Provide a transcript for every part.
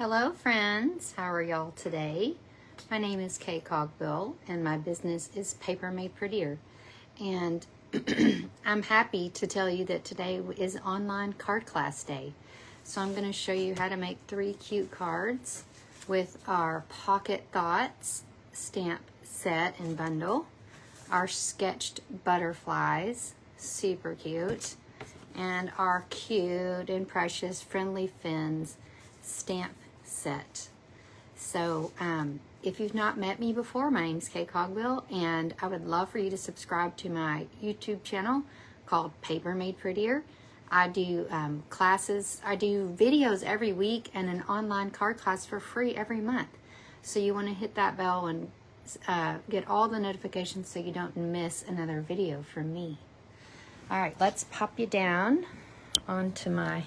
Hello friends, how are y'all today? My name is Kay Cogbill and my business is papermadeprettier. And I'm happy to tell you that today is online card class day. So I'm going to show you how to make 3 cute cards with our Pocket Thoughts stamp set and bundle, our sketched butterflies, super cute, and our cute and precious friendly fins stamp set. So if you've not met me before, my name is Kay Cogbill, and I would love for you to subscribe to my YouTube channel called Papermadeprettier. I do classes, I do videos every week and an online card class for free every month. So you want to hit that bell and get all the notifications so you don't miss another video from me. All right, let's pop you down onto my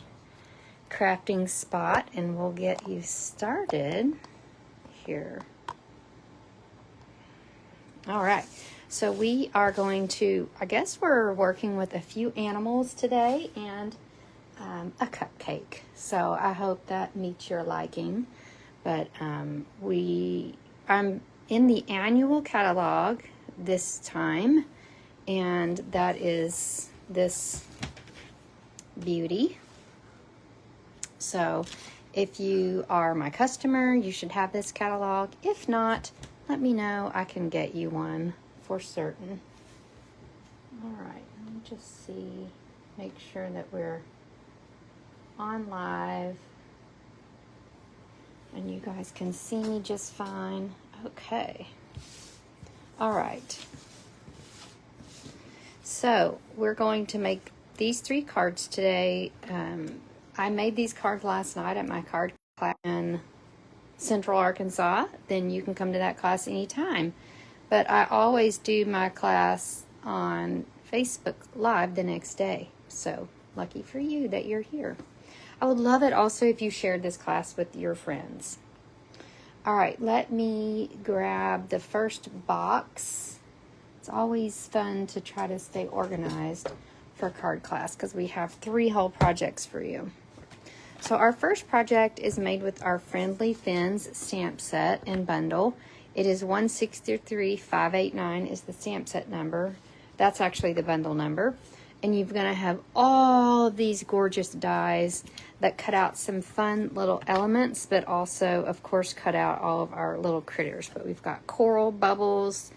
crafting spot and we'll get you started here. All right, so we are going to, I guess we're working with a few animals today and a cupcake. So I hope that meets your liking. But I'm in the annual catalog this time, and that is this beauty. So if you are my customer, you should have this catalog. If not, let me know. I can get you one for certain. All right, let me just see, make sure that we're on live and you guys can see me just fine. Okay. All right. So we're going to make these 3 cards today. I made these cards last night at my card class in Central Arkansas. Then you can come to that class anytime. But I always do my class on Facebook Live the next day. So lucky for you that you're here. I would love it also if you shared this class with your friends. All right, let me grab the first box. It's always fun to try to stay organized for card class because we have 3 whole projects for you. So our first project is made with our Friendly Fins stamp set and bundle. It is 163,589 is the stamp set number. That's actually the bundle number. And you're going to have all of these gorgeous dies that cut out some fun little elements, but also, of course, cut out all of our little critters. But we've got coral bubbles,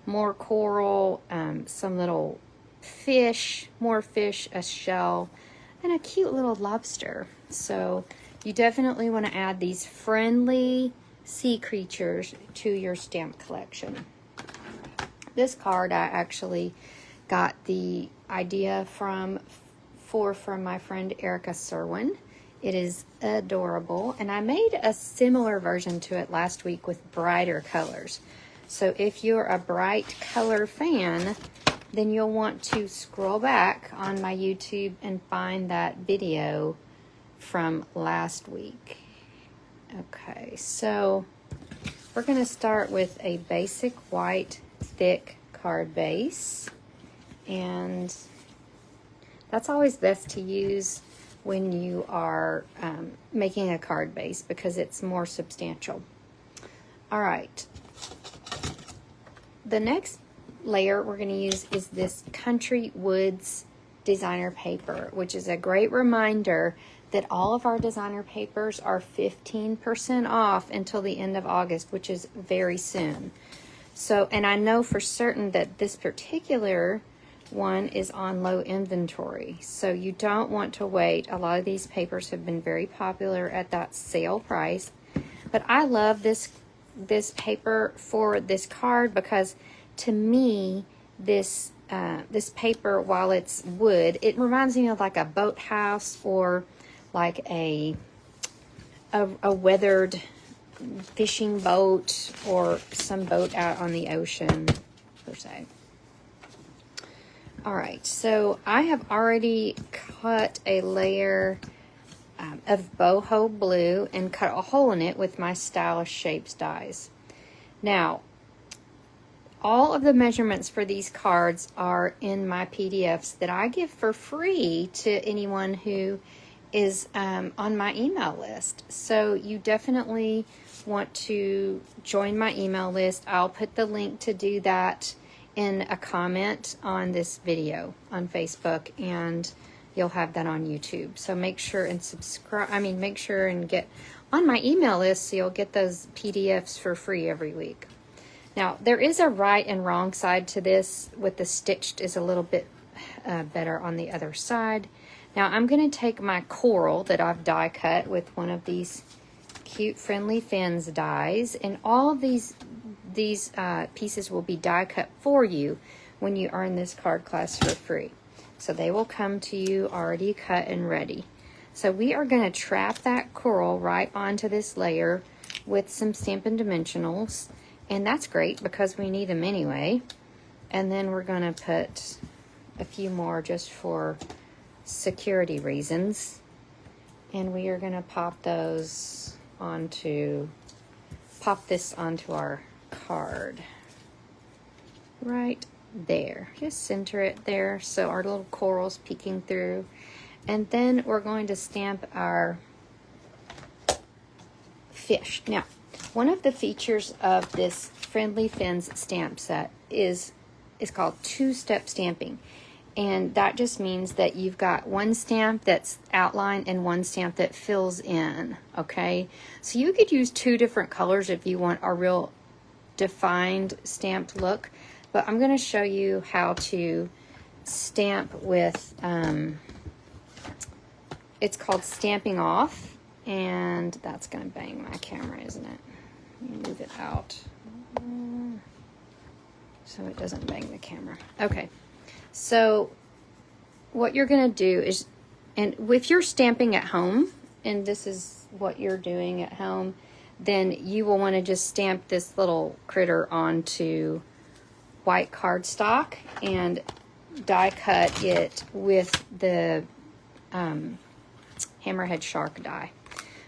more coral, some little fish, more fish, a shell, and a cute little lobster. So you definitely want to add these friendly sea creatures to your stamp collection. This card I actually got the idea from my friend Erica Serwin. It is adorable, and I made a similar version to it last week with brighter colors. So if you're a bright color fan, then you'll want to scroll back on my YouTube and find that video from last week. Okay, so we're going to start with a basic white thick card base, and that's always best to use when you are making a card base because it's more substantial. All right, the next layer we're going to use is this Country Woods designer paper, which is a great reminder that all of our designer papers are 15% off until the end of August, which is very soon. So, and I know for certain that this particular one is on low inventory, so you don't want to wait. A lot of these papers have been very popular at that sale price, but I love this paper for this card because to me, this paper, while it's wood, it reminds me of like a boathouse or like a weathered fishing boat or some boat out on the ocean, per se. All right, so I have already cut a layer of boho blue and cut a hole in it with my Stylish Shapes dies. Now, all of the measurements for these cards are in my PDFs that I give for free to anyone who is on my email list. So you definitely want to join my email list. I'll put the link to do that in a comment on this video on Facebook, and you'll have that on YouTube. So make sure and make sure and get on my email list so you'll get those PDFs for free every week. Now, there is a right and wrong side to this. With the stitched is a little bit better on the other side. Now, I'm going to take my coral that I've die cut with one of these cute Friendly Fins dies, and all of these pieces will be die cut for you when you earn this card class for free. So they will come to you already cut and ready. So we are going to trap that coral right onto this layer with some Stampin' Dimensionals, and that's great because we need them anyway. And then we're going to put a few more just for security reasons, and we are going to pop this onto our card right there. Just center it there so our little coral's peeking through. And then we're going to stamp our fish. Now, one of the features of this Friendly Fins stamp set is called two-step stamping. And that just means that you've got one stamp that's outlined and one stamp that fills in, okay? So you could use two different colors if you want a real defined stamped look. But I'm going to show you how to stamp with, it's called stamping off. And that's going to bang my camera, isn't it? Let me move it out so it doesn't bang the camera. Okay. So what you're going to do is, and if you're stamping at home, and this is what you're doing at home, then you will want to just stamp this little critter onto white cardstock and die cut it with the Hammerhead Shark die.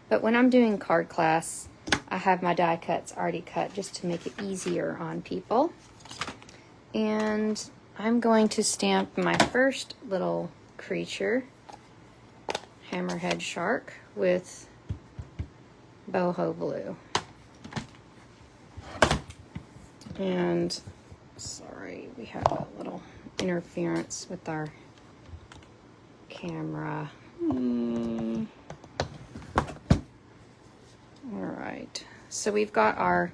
But when I'm doing card class, I have my die cuts already cut just to make it easier on people. And I'm going to stamp my first little creature, Hammerhead Shark, with boho blue. And sorry, we have a little interference with our camera. All right, so we've got our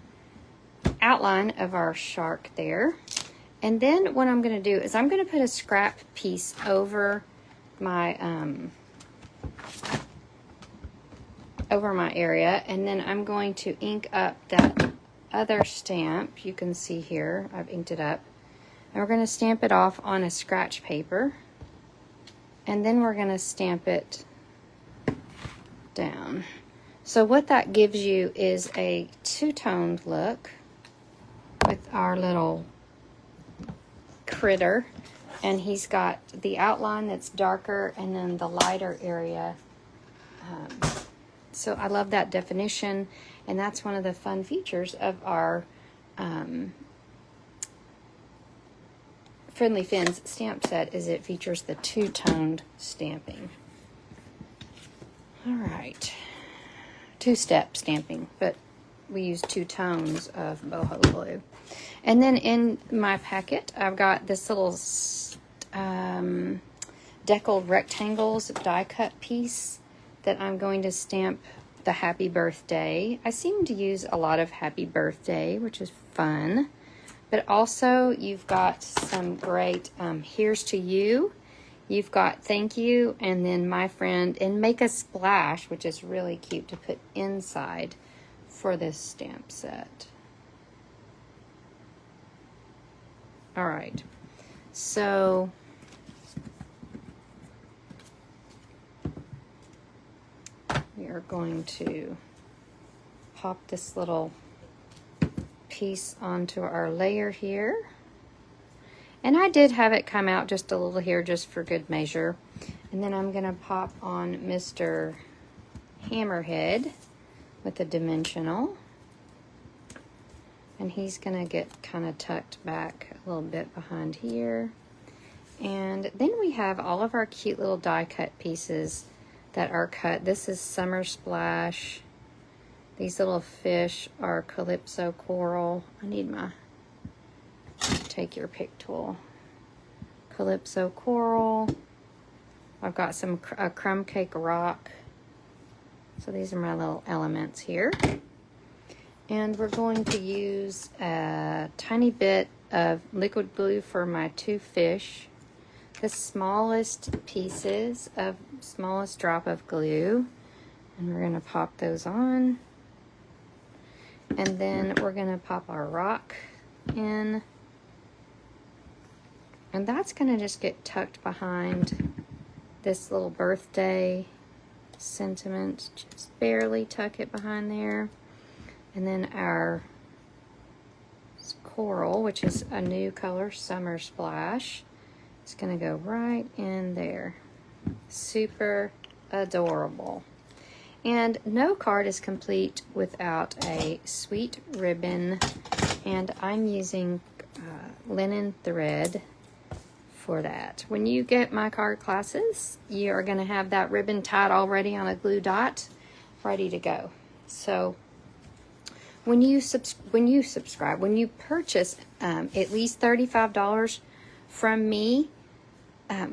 outline of our shark there. And then what I'm going to do is I'm going to put a scrap piece over my area, and then I'm going to ink up that other stamp. You can see here I've inked it up, and we're going to stamp it off on a scratch paper, and then we're going to stamp it down. So what that gives you is a two-toned look with our little critter, and he's got the outline that's darker and then the lighter area. So I love that definition, and that's one of the fun features of our Friendly Fins stamp set, is it features the two-toned stamping. All right, two-step stamping, but we use two tones of boho blue. And then in my packet, I've got this little deckled rectangles die cut piece that I'm going to stamp the happy birthday. I seem to use a lot of happy birthday, which is fun. But also you've got some great here's to you. You've got thank you, and then my friend, and make a splash, which is really cute to put inside for this stamp set. All right, so we are going to pop this little piece onto our layer here. And I did have it come out just a little here just for good measure. And then I'm going to pop on Mr. Hammerhead with a dimensional. And he's going to get kind of tucked back a little bit behind here. And then we have all of our cute little die cut pieces that are cut. This is Summer Splash. These little fish are Calypso Coral. I need my, take your pick tool. Calypso Coral. I've got some crumb cake rock. So these are my little elements here. And we're going to use a tiny bit of liquid glue for my 2 fish. The smallest drop of glue. And we're going to pop those on. And then we're going to pop our rock in. And that's going to just get tucked behind this little birthday sentiment. Just barely tuck it behind there. And then our coral, which is a new color, Summer Splash, is going to go right in there. Super adorable. And no card is complete without a sweet ribbon. And I'm using linen thread for that. When you get my card classes, you are going to have that ribbon tied already on a glue dot, ready to go. So when you subscribe, when you purchase at least $35 from me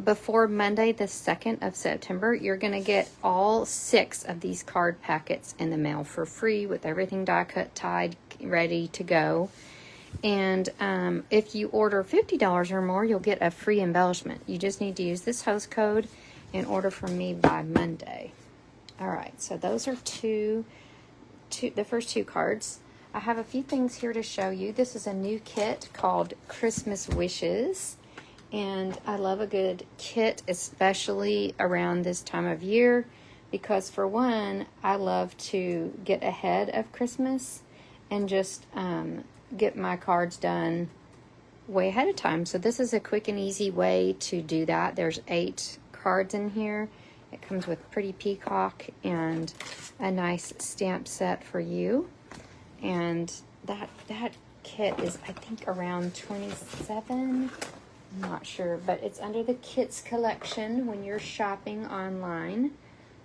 before Monday the 2nd of September, you're going to get all 6 of these card packets in the mail for free with everything die cut, tied, ready to go. And if you order $50 or more, you'll get a free embellishment. You just need to use this host code and order from me by Monday. All right, so those are the first 2 cards. I have a few things here to show you. This is a new kit called Christmas Wishes. And I love a good kit, especially around this time of year, because for one, I love to get ahead of Christmas and just get my cards done way ahead of time. So this is a quick and easy way to do that. There's 8 cards in here. It comes with pretty peacock and a nice stamp set for you. And that kit is, I think, around $27. I'm not sure, but it's under the kits collection when you're shopping online.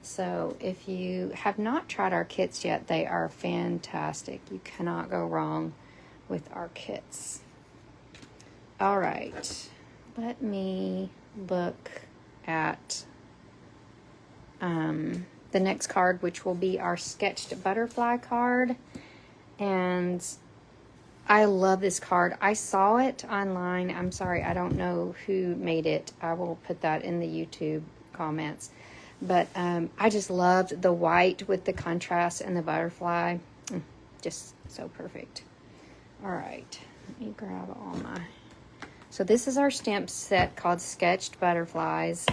So if you have not tried our kits yet, they are fantastic. You cannot go wrong with our kits. All right, let me look at the next card, which will be our sketched butterfly card. And I love this card. I saw it online. I'm sorry, I don't know who made it. I will put that in the YouTube comments. But I just loved the white with the contrast and the butterfly. Just so perfect. All right, let me grab all my... So this is our stamp set called Sketched Butterflies.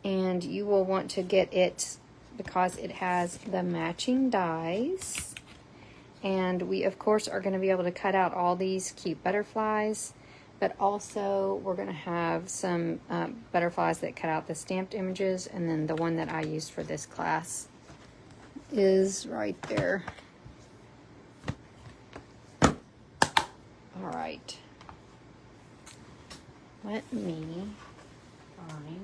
And you will want to get it because it has the matching dies. And we, of course, are going to be able to cut out all these cute butterflies. But also, we're going to have some butterflies that cut out the stamped images. And then the one that I used for this class is right there. All right. Let me find...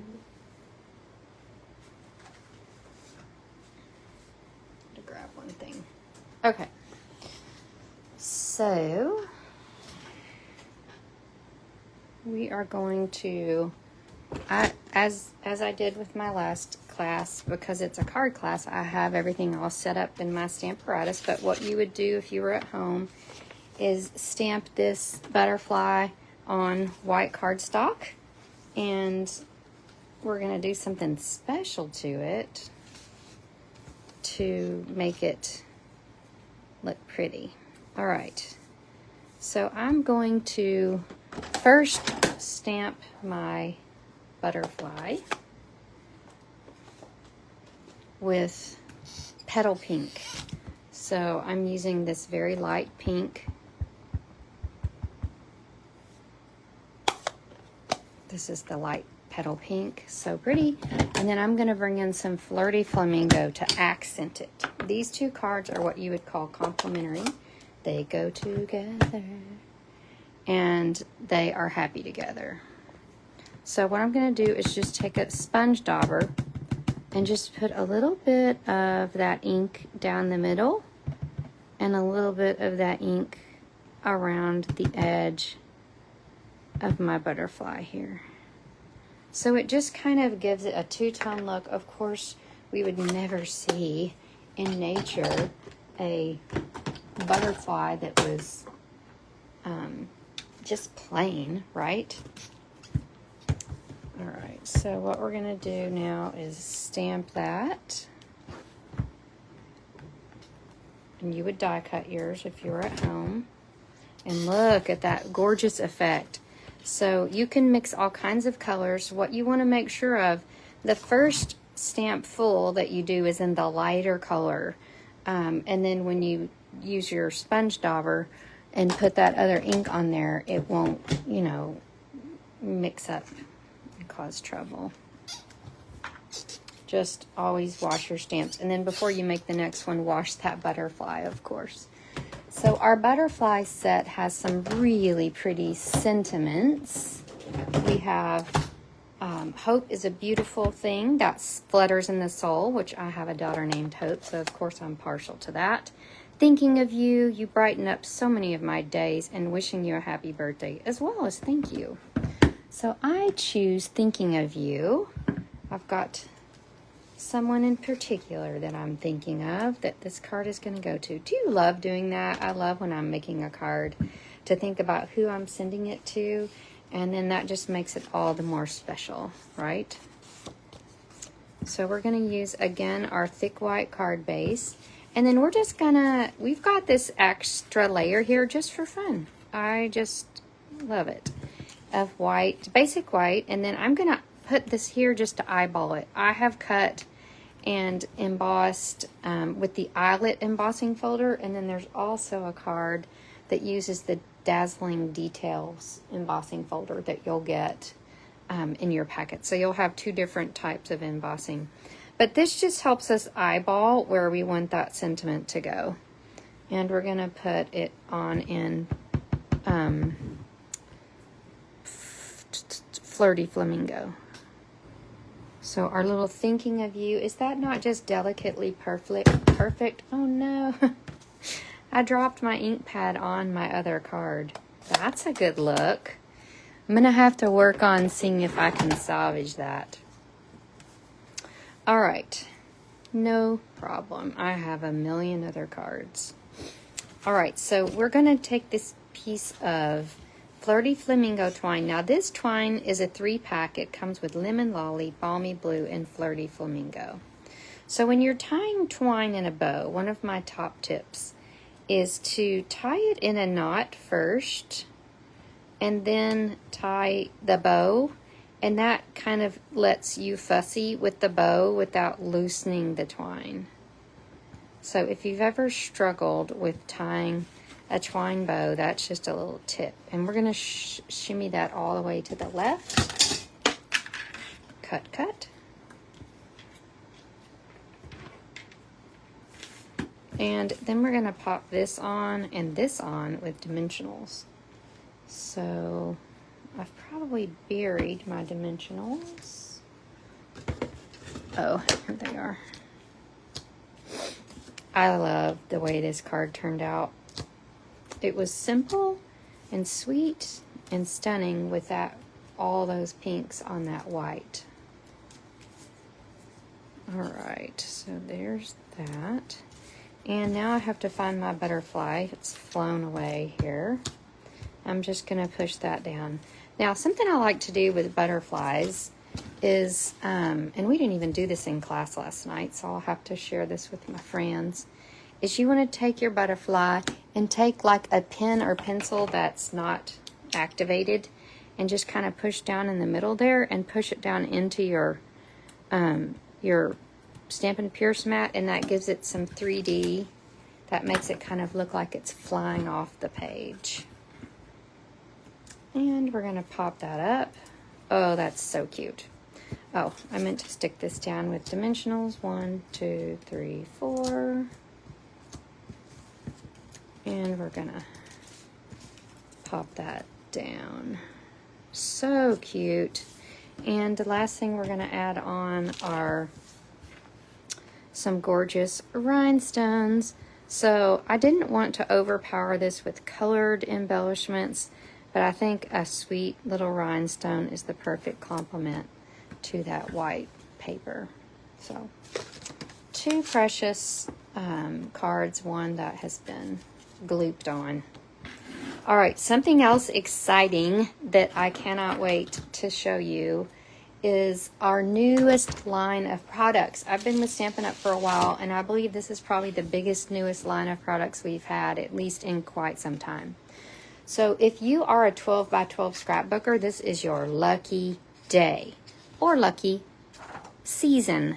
to grab one thing. Okay. So we are going to, as I did with my last class, because it's a card class, I have everything all set up in my Stamparatus. But what you would do if you were at home is stamp this butterfly on white cardstock, and we're going to do something special to it to make it look pretty. All right, so I'm going to first stamp my butterfly with petal pink. So I'm using this very light pink. This is the light petal pink, so pretty. And then I'm going to bring in some Flirty Flamingo to accent it. These 2 cards are what you would call complementary. They go together, and they are happy together. So what I'm going to do is just take a sponge dauber and just put a little bit of that ink down the middle and a little bit of that ink around the edge of my butterfly here. So it just kind of gives it a two-tone look. Of course, we would never see in nature a butterfly that was just plain, right? All right, so what we're gonna do now is stamp that. And you would die cut yours if you were at home. And look at that gorgeous effect. So you can mix all kinds of colors. What you want to make sure of, the first stamp full that you do is in the lighter color. And then when you use your sponge dauber and put that other ink on there, it won't, you know, mix up and cause trouble. Just always wash your stamps. And then before you make the next one, wash that butterfly, of course. So our butterfly set has some really pretty sentiments. We have Hope is a beautiful thing. That flutters in the soul, which I have a daughter named Hope, so of course I'm partial to that. Thinking of you, you brighten up so many of my days, and wishing you a happy birthday, as well as thank you. So I choose thinking of you. I've got someone in particular that I'm thinking of that this card is going to go to. Do you love doing that? I love when I'm making a card to think about who I'm sending it to, and then that just makes it all the more special, right? So we're going to use, again, our thick white card base, and then we're just gonna, we've got this extra layer here just for fun. I just love it, of white, basic white, and then I'm going to put this here just to eyeball it. I have cut and embossed with the eyelet embossing folder, and then there's also a card that uses the Dazzling Details embossing folder that you'll get in your packet. So you'll have two different types of embossing, but this just helps us eyeball where we want that sentiment to go. And we're gonna put it on in Flirty Flamingo. So our little thinking of you, is that not just delicately perfect? Oh no, I dropped my ink pad on my other card. That's a good look. I'm gonna have to work on seeing if I can salvage that. All right, no problem. I have a million other cards. All right, so we're gonna take this piece of Flirty Flamingo twine. Now this twine is a 3-pack. It comes with Lemon Lolly, Balmy Blue, and Flirty Flamingo. So when you're tying twine in a bow, one of my top tips is to tie it in a knot first and then tie the bow, and that kind of lets you fussy with the bow without loosening the twine. So if you've ever struggled with tying a twine bow, that's just a little tip. And we're going to shimmy that all the way to the left. Cut, cut. And then we're going to pop this on and this on with dimensionals. So I've probably buried my dimensionals. Oh, here they are. I love the way this card turned out. It was simple and sweet and stunning with that, all those pinks on that white. All right, so there's that. And now I have to find my butterfly. It's flown away here. I'm just gonna push that down. Now, something I like to do with butterflies is, and we didn't even do this in class last night, so I'll have to share this with my friends, is you want to take your butterfly and take like a pen or pencil that's not activated and just kind of push down in the middle there and push it down into your Stampin' Pierce mat, and that gives it some 3D. That makes it kind of look like it's flying off the page. And we're going to pop that up. Oh, that's so cute. Oh, I meant to stick this down with dimensionals. 1, 2, 3, 4. And we're gonna pop that down. So cute. And the last thing we're gonna add on are some gorgeous rhinestones. So I didn't want to overpower this with colored embellishments, but I think a sweet little rhinestone is the perfect complement to that white paper. So 2 precious cards, one that has been glooped on. All right, something else exciting that I cannot wait to show you is our newest line of products. I've been with Stampin' Up! For a while, and I believe this is probably the biggest, newest line of products we've had, at least in quite some time. So if you are a 12 by 12 scrapbooker, this is your lucky day or lucky season.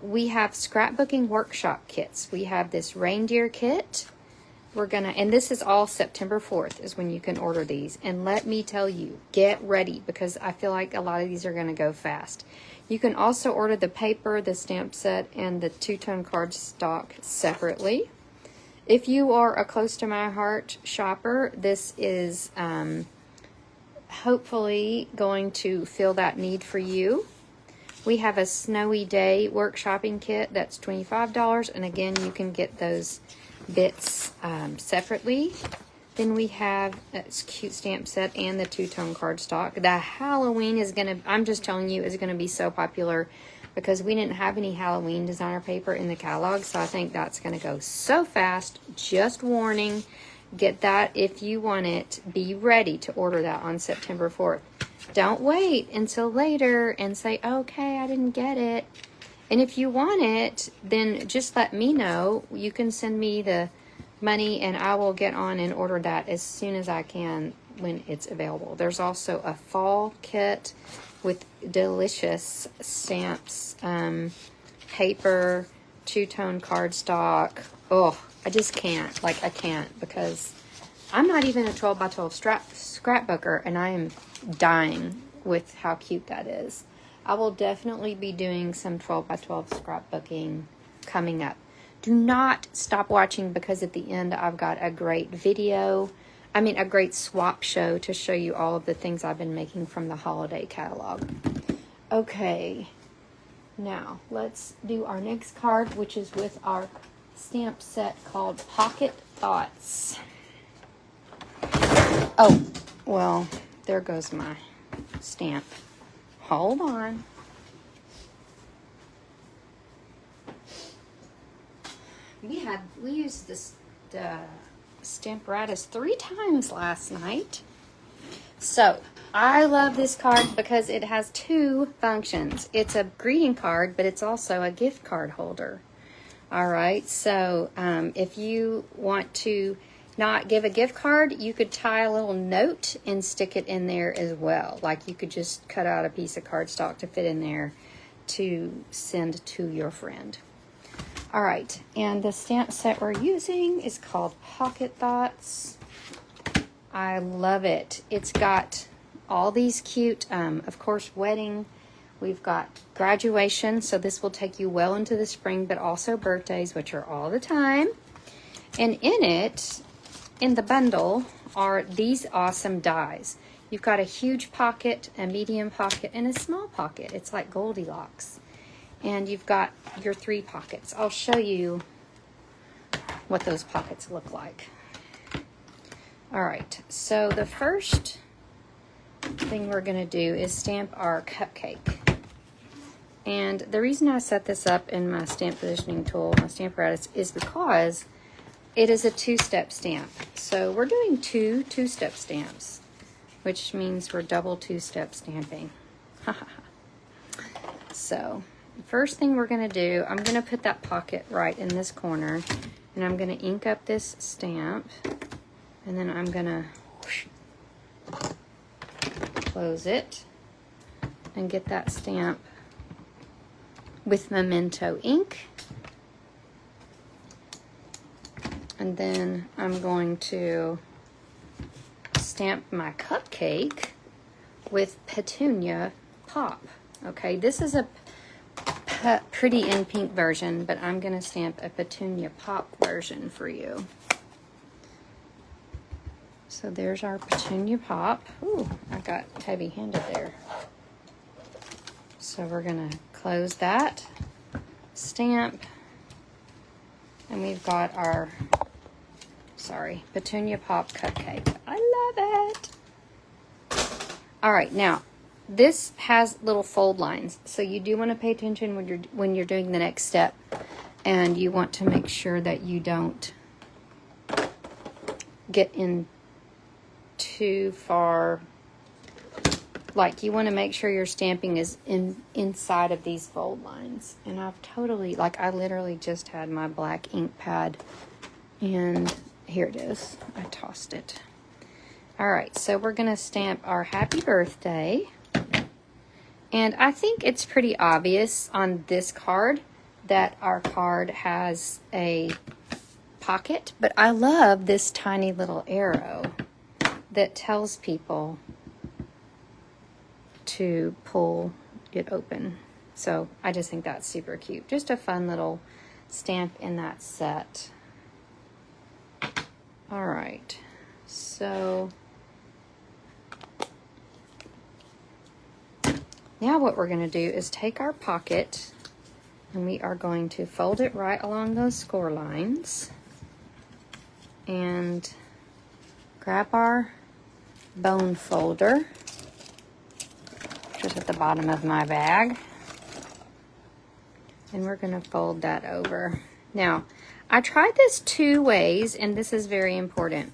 We have scrapbooking workshop kits. We have this reindeer kit. And this is all September 4th is when you can order these. And let me tell you, get ready, because I feel like a lot of these are going to go fast. You can also order the paper, the stamp set, and the 2-tone cardstock separately. If you are a close to my heart shopper, this is hopefully going to fill that need for you. We have a Snowy Day workshopping kit that's $25, and again, you can get those bits separately. Then we have a cute stamp set and the 2-tone cardstock. The Halloween is gonna, I'm just telling you, is gonna be so popular because we didn't have any Halloween designer paper in the catalog, so I think that's gonna go so fast. Just warning, get that if you want it. Be ready to order that on September 4th. Don't wait until later and say, okay, I didn't get it. And if you want it, then just let me know. You can send me the money and I will get on and order that as soon as I can when it's available. There's also a fall kit with delicious stamps, paper, 2-tone cardstock. Oh, I just can't. Like, I can't, because I'm not even a 12 by 12 scrapbooker, and I am dying with how cute that is. I will definitely be doing some 12 by 12 scrapbooking coming up. Do not stop watching, because at the end I've got a great video, a great swap show to show you all of the things I've been making from the holiday catalog. Okay, now let's do our next card, which is with our stamp set called Pocket Thoughts. Oh, well, there goes my stamp. Hold on. We used the Stamparatus 3 times last night. So I love this card because it has 2 functions. It's a greeting card, but it's also a gift card holder. All right. So if you want to not give a gift card, you could tie a little note and stick it in there as well. Like, you could just cut out a piece of cardstock to fit in there to send to your friend. All right, and the stamp set we're using is called Pocket Thoughts. I love it. It's got all these cute, of course, wedding. We've got graduation, so this will take you well into the spring, but also birthdays, which are all the time. And in it, in the bundle, are these awesome dies. You've got a huge pocket, a medium pocket, and a small pocket. It's like Goldilocks. And you've got your 3 pockets. I'll show you what those pockets look like. All right, so the first thing we're gonna do is stamp our cupcake. And the reason I set this up in my stamp positioning tool, my Stamparatus, is because it is a 2-step stamp. So we're doing 2 2-step stamps, which means we're double 2-step stamping. So the first thing we're gonna do, I'm gonna put that pocket right in this corner, and I'm gonna ink up this stamp, and then I'm gonna close it and get that stamp with Memento ink. And then I'm going to stamp my cupcake with Petunia Pop. Okay, this is a pretty in pink version, but I'm going to stamp a Petunia Pop version for you. So there's our Petunia Pop. Ooh, I got heavy-handed there. So we're going to close that stamp. And we've got our, Petunia Pop Cupcake. I love it. All right, now, this has little fold lines, so you do want to pay attention when you're doing the next step, and you want to make sure that you don't get in too far. Like, you want to make sure your stamping is inside of these fold lines. And I've totally, like, I literally just had my black ink pad, and here it is. I tossed it. All right, so we're going to stamp our happy birthday. And I think it's pretty obvious on this card that our card has a pocket, but I love this tiny little arrow that tells people to pull it open. So I just think that's super cute. Just a fun little stamp in that set. All right, so now what we're going to do is take our pocket and we are going to fold it right along those score lines and grab our bone folder, which is at the bottom of my bag, and we're going to fold that over. Now, I tried this 2 ways, and this is very important.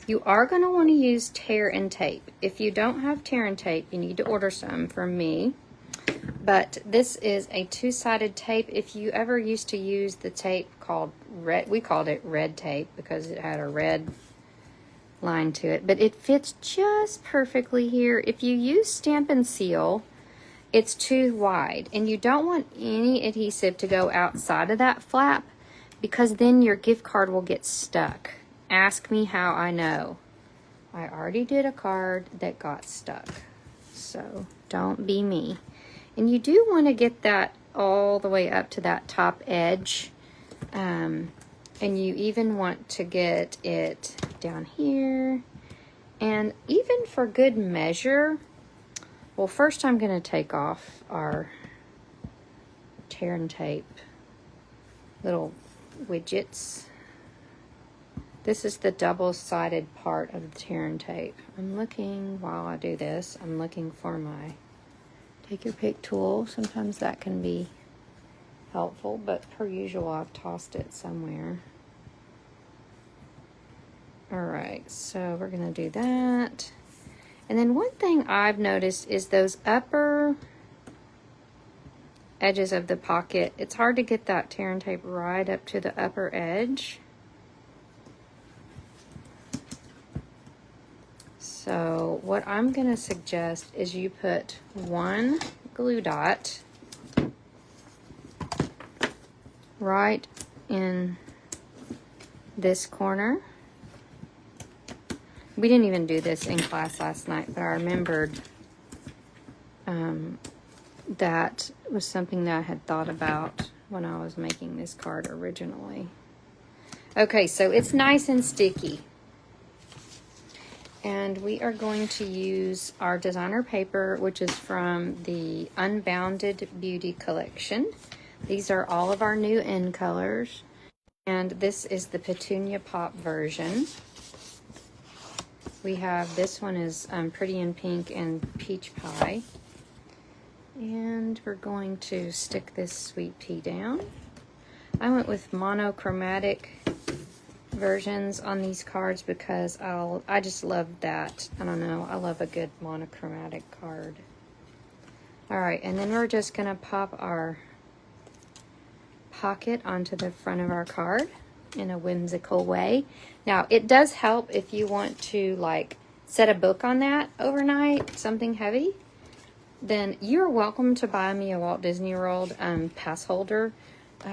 You are going to want to use tear and tape. If you don't have tear and tape, you need to order some from me. But this is a 2-sided tape. If you ever used to use the tape called red, we called it red tape because it had a red line to it. But it fits just perfectly here. If you use Stamp and Seal, it's too wide. And you don't want any adhesive to go outside of that flap because then your gift card will get stuck. Ask me how I know. I already did a card that got stuck. So don't be me. And you do want to get that all the way up to that top edge. And you even want to get it down here. And even for good measure, well, first I'm going to take off our tear and tape little widgets. This is the double-sided part of the tear and tape. I'm looking, while I do this, I'm looking for my take your pick tool. Sometimes that can be helpful, but per usual, I've tossed it somewhere. All right, so we're gonna do that. And then one thing I've noticed is those upper edges of the pocket, it's hard to get that tear and tape right up to the upper edge. So what I'm going to suggest is you put one glue dot right in this corner. We didn't even do this in class last night, but I remembered that was something that I had thought about when I was making this card originally. Okay, so it's nice and sticky. And we are going to use our designer paper, which is from the Unbounded Beauty collection. These are all of our new end colors. And this is the Petunia Pop version. We have, this one is Pretty in Pink and Peach Pie. And we're going to stick this sweet pea down. I went with monochromatic versions on these cards because I just love that. I don't know, I love a good monochromatic card. All right, and then we're just gonna pop our pocket onto the front of our card in a whimsical way. Now, it does help if you want to like set a book on that overnight, something heavy, then you're welcome to buy me a Walt Disney World pass holder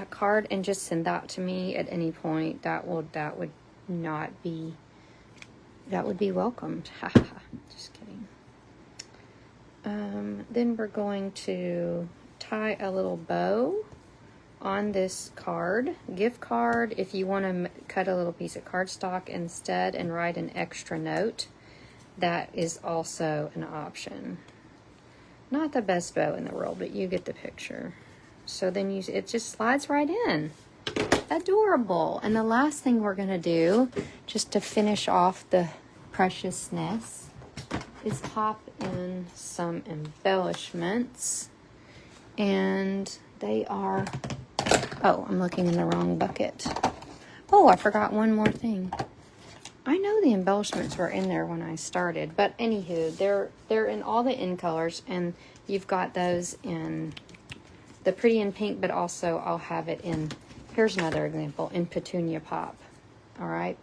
card and just send that to me at any point. That would be welcomed. Just kidding. Then we're going to tie a little bow on this card, gift card. If you want to cut a little piece of cardstock instead and write an extra note, that is also an option. Not the best bow in the world, but you get the picture. So then it just slides right in. Adorable. And the last thing we're going to do, just to finish off the preciousness, is pop in some embellishments. And they are, oh, I'm looking in the wrong bucket. Oh, I forgot one more thing. I know the embellishments were in there when I started, but anywho, they're in all the in colors, and you've got those in the pretty in pink, but also I'll have it in, here's another example, in petunia pop. All right.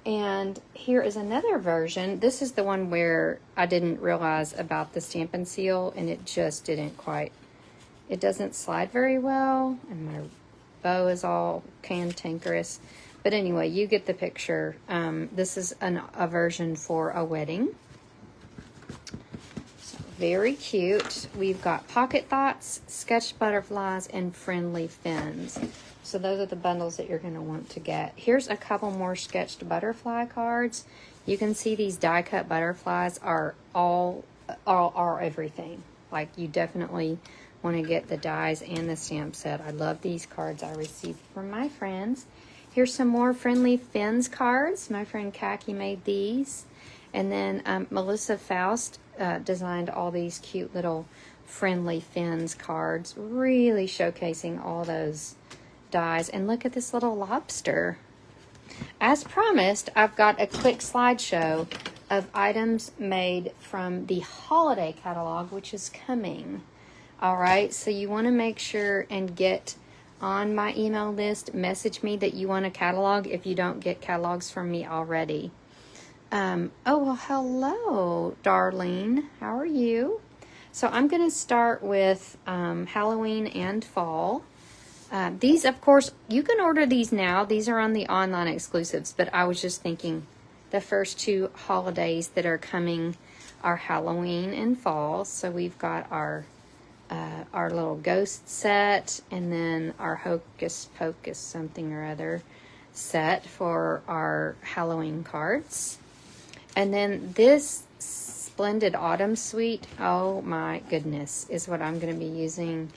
And here is another version. This is the one where I didn't realize about the Stampin' Seal, and it just didn't quite, it doesn't slide very well, and my bow is all cantankerous. But anyway, you get the picture. This is a version for a wedding. So very cute. We've got Pocket Thoughts, Sketched Butterflies, and Friendly Fins. So those are the bundles that you're going to want to get. Here's a couple more sketched butterfly cards. You can see these die cut butterflies are all everything. Like, you definitely want to get the dies and the stamp set. I love these cards I received from my friends. Here's some more Friendly Fins cards. My friend Khaki made these. And then Melissa Faust designed all these cute little Friendly Fins cards, really showcasing all those dies. And look at this little lobster. As promised, I've got a quick slideshow of items made from the holiday catalog, which is coming. All right, so you want to make sure and get on my email list. Message me that you want a catalog if you don't get catalogs from me already. Oh, well, hello, Darlene. How are you? So I'm going to start with Halloween and fall. These, of course, you can order these now. These are on the online exclusives, but I was just thinking the first two holidays that are coming are Halloween and fall. So we've got our little ghost set, and then our Hocus Pocus something or other set for our Halloween cards. And then this Splendid Autumn Suite, oh my goodness, is what I'm going to be using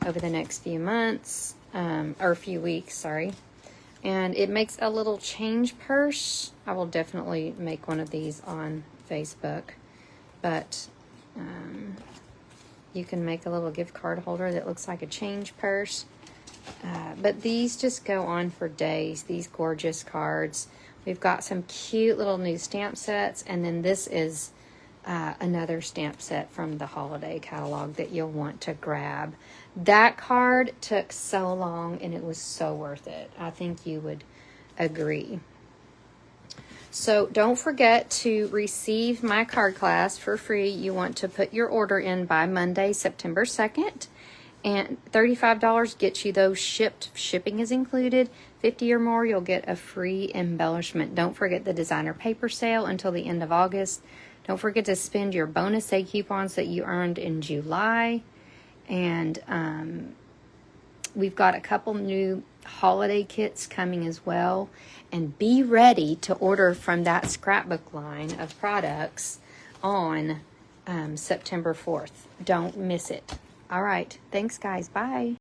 over the next few months, or a few weeks, sorry. And it makes a little change purse. I will definitely make one of these on Facebook, but you can make a little gift card holder that looks like a change purse. But these just go on for days, these gorgeous cards. We've got some cute little new stamp sets, and then this is another stamp set from the holiday catalog that you'll want to grab. That card took so long, and it was so worth it. I think you would agree. So don't forget to receive my card class for free. You want to put your order in by Monday, September 2nd. And $35 gets you those shipped. Shipping is included. 50 or more, you'll get a free embellishment. Don't forget the designer paper sale until the end of August. Don't forget to spend your bonus day coupons that you earned in July. And we've got a couple new holiday kits coming as well. And be ready to order from that scrapbook line of products on September 4th. Don't miss it. All right. Thanks, guys. Bye.